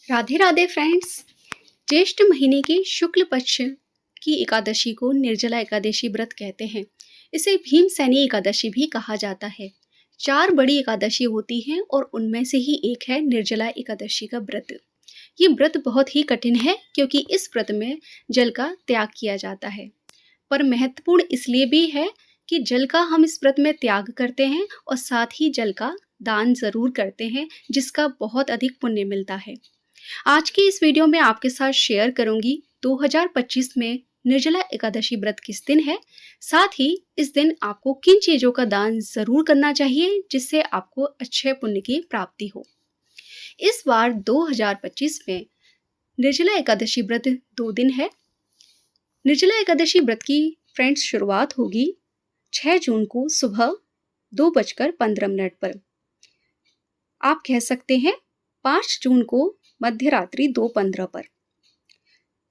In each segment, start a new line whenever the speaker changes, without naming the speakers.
Radhe Radhe friends. ज्येष्ठ महीने की शुक्ल पक्ष की एकादशी को निर्जला एकादशी व्रत कहते हैं। इसे भीमसेनी एकादशी भी कहा जाता है। 4 बड़ी एकादशी होती हैं और उनमें से ही एक है निर्जला एकादशी का व्रत। ये व्रत बहुत ही कठिन है क्योंकि इस व्रत में जल का त्याग किया जाता है, पर महत्वपूर्ण इसलिए भी है कि जल का हम इस व्रत में त्याग करते हैं और साथ ही जल का दान ज़रूर करते हैं, जिसका बहुत अधिक पुण्य मिलता है। आज की इस वीडियो में आपके साथ शेयर करूंगी 2025 में निर्जला एकादशी व्रत किस दिन है, साथ ही इस दिन आपको किन चीज़ों का दान ज़रूर करना चाहिए जिससे आपको अच्छे पुण्य की प्राप्ति हो। इस बार 2025 में निर्जला एकादशी व्रत 2 दिन है। निर्जला एकादशी व्रत की फ्रेंड्स शुरुआत होगी 6 जून को सुबह 2:15 पर। आप कह सकते हैं 5 जून को मध्य रात्रि 2:15 पर।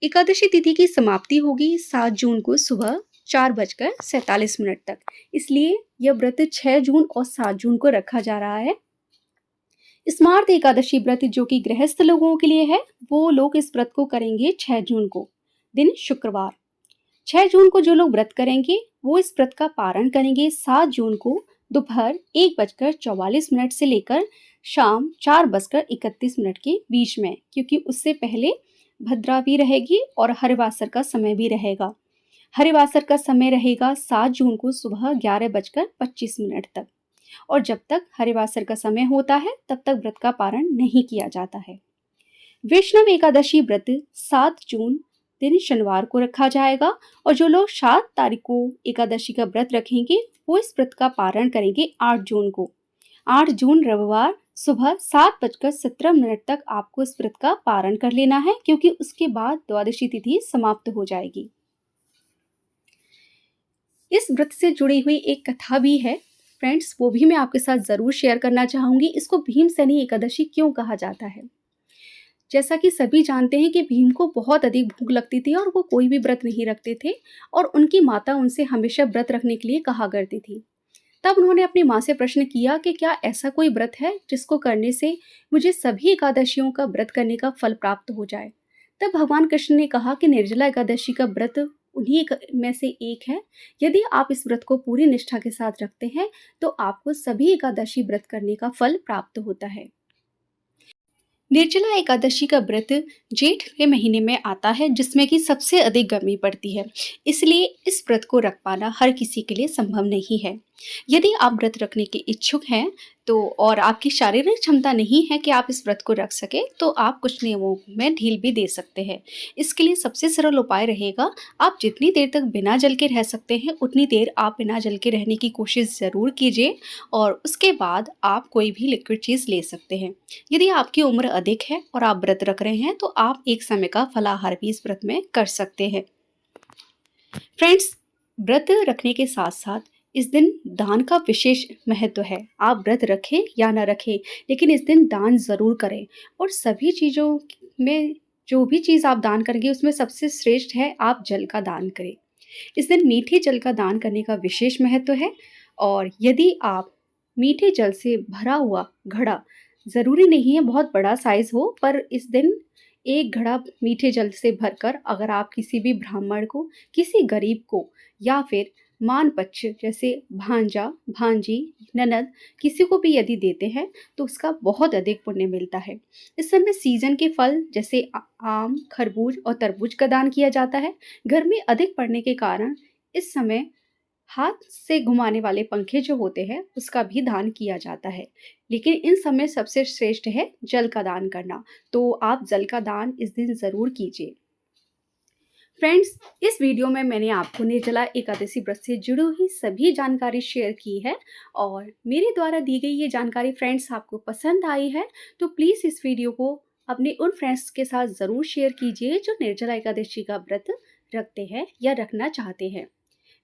एकादशी तिथि की समाप्ति होगी 7 जून को सुबह 4:47 तक। इसलिए यह व्रत 6 जून और 7 जून को रखा जा रहा है। स्मार्त एकादशी व्रत जो कि गृहस्थ लोगों के लिए है, वो लोग इस व्रत को करेंगे 6 जून को, दिन शुक्रवार। 6 जून को जो लोग व्रत करेंगे वो इस व्रत का पारण करेंगे 7 जून को दोपहर 1:44 से लेकर शाम 4:31 के बीच में, क्योंकि उससे पहले भद्रा भी रहेगी और हरिवासर का समय भी रहेगा। हरिवासर का समय रहेगा 7 जून को सुबह 11:25 तक, और जब तक हरिवासर का समय होता है तब तक व्रत का पारण नहीं किया जाता है। वैष्णव एकादशी व्रत 7 जून दिन शनिवार को रखा जाएगा, और जो लोग 7 तारीख को एकादशी का व्रत रखेंगे वो इस व्रत का पारण करेंगे 8 जून को। 8 जून रविवार सुबह 7:17 तक आपको इस व्रत का पारण कर लेना है, क्योंकि उसके बाद द्वादशी तिथि समाप्त हो जाएगी। इस व्रत से जुड़ी हुई एक कथा भी है फ्रेंड्स, वो भी मैं आपके साथ ज़रूर शेयर करना चाहूँगी। इसको भीमसेनी एकादशी क्यों कहा जाता है? जैसा कि सभी जानते हैं कि भीम को बहुत अधिक भूख लगती थी और वो कोई भी व्रत नहीं रखते थे, और उनकी माता उनसे हमेशा व्रत रखने के लिए कहा करती थी। तब उन्होंने अपनी माँ से प्रश्न किया कि क्या ऐसा कोई व्रत है जिसको करने से मुझे सभी एकादशियों का व्रत करने का फल प्राप्त हो जाए। तब भगवान कृष्ण ने कहा कि निर्जला एकादशी का व्रत उन्हीं में से एक है। यदि आप इस व्रत को पूरी निष्ठा के साथ रखते हैं तो आपको सभी एकादशी व्रत करने का फल प्राप्त होता है। निर्जला एकादशी का व्रत जेठ के महीने में आता है, जिसमें कि सबसे अधिक गर्मी पड़ती है। इसलिए इस व्रत को रख पाना हर किसी के लिए संभव नहीं है। यदि आप व्रत रखने के इच्छुक हैं तो और आपकी शारीरिक क्षमता नहीं है कि आप इस व्रत को रख सके, तो आप कुछ नियमों में ढील भी दे सकते हैं। इसके लिए सबसे सरल उपाय रहेगा, आप जितनी देर तक बिना जल के रह सकते हैं उतनी देर आप बिना जल के रहने की कोशिश ज़रूर कीजिए, और उसके बाद आप कोई भी लिक्विड चीज़ ले सकते हैं। यदि आपकी उम्र अधिक है और आप व्रत रख रहे हैं तो आप एक समय का फलाहार भी इस व्रत में कर सकते हैं। फ्रेंड्स, व्रत रखने के साथ साथ इस दिन दान का विशेष महत्व है। आप व्रत रखें या ना रखें, लेकिन इस दिन दान ज़रूर करें, और सभी चीज़ों में जो भी चीज़ आप दान करेंगे उसमें सबसे श्रेष्ठ है आप जल का दान करें। इस दिन मीठे जल का दान करने का विशेष महत्व है, और यदि आप मीठे जल से भरा हुआ घड़ा, ज़रूरी नहीं है बहुत बड़ा साइज़ हो, पर इस दिन एक घड़ा मीठे जल से भरकर अगर आप किसी भी ब्राह्मण को, किसी गरीब को, या फिर मान पक्ष जैसे भांजा, भांजी, ननद, किसी को भी यदि देते हैं तो उसका बहुत अधिक पुण्य मिलता है। इस समय सीजन के फल जैसे आम, खरबूज और तरबूज का दान किया जाता है। गर्मी अधिक पड़ने के कारण इस समय हाथ से घुमाने वाले पंखे जो होते हैं उसका भी दान किया जाता है, लेकिन इन समय सबसे श्रेष्ठ है जल का दान करना, तो आप जल का दान इस दिन ज़रूर कीजिए। फ्रेंड्स, इस वीडियो में मैंने आपको निर्जला एकादशी व्रत से जुड़ी हुई सभी जानकारी शेयर की है, और मेरे द्वारा दी गई ये जानकारी फ्रेंड्स आपको पसंद आई है तो प्लीज़ इस वीडियो को अपने उन फ्रेंड्स के साथ ज़रूर शेयर कीजिए जो निर्जला एकादशी का व्रत रखते हैं या रखना चाहते हैं।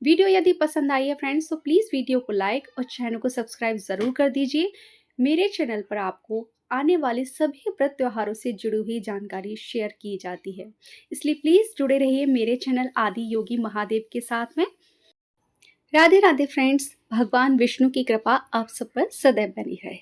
वीडियो यदि पसंद आई है फ्रेंड्स तो प्लीज़ वीडियो को लाइक और चैनल को सब्सक्राइब ज़रूर कर दीजिए। मेरे चैनल पर आपको आने वाले सभी व्रत त्योहारों से जुड़ी हुई जानकारी शेयर की जाती है, इसलिए प्लीज़ जुड़े रहिए मेरे चैनल आदि योगी महादेव के साथ में। राधे राधे फ्रेंड्स, भगवान विष्णु की कृपा आप सब पर सदैव बनी रहे।